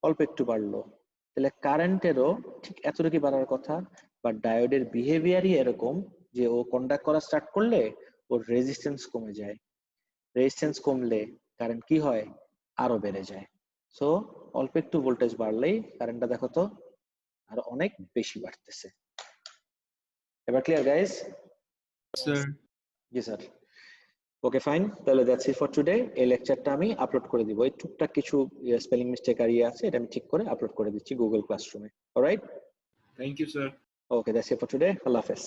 অল্প একটু বাড়লো, তাহলে কারেন্টেরও ঠিক এতটুকুই বাড়ার কথা। বাট ডায়োডের বিহেভিয়ারই এরকম যে ও কন্ডাক্ট করা স্টার্ট করলে ওর রেজিস্ট্যান্স কমে যায়। রেজিস্ট্যান্স কমলে কারেন্ট কি হয়? আরো বেড়ে যায়। সো অল্প একটু ভোল্টেজ বাড়লেই কারেন্টটা দেখো তো আরো অনেক বেশি বাড়তেছে। এবার ক্লিয়ার গাইস? Sir. জি স্যার। ওকে ফাইন, তাহলে দ্যাটস ইট ফর টুডে। এই লেকচারটা আমি আপলোড করে দিব। এই টুকটাক কিছু স্পেলিং মিস্টেক আর আছে, এটা আমি ঠিক করে আপলোড করে দিচ্ছি গুগল ক্লাসরুমে। Alright, Thank you, sir. Okay, that's it for today. আল্লাহ হাফেজ।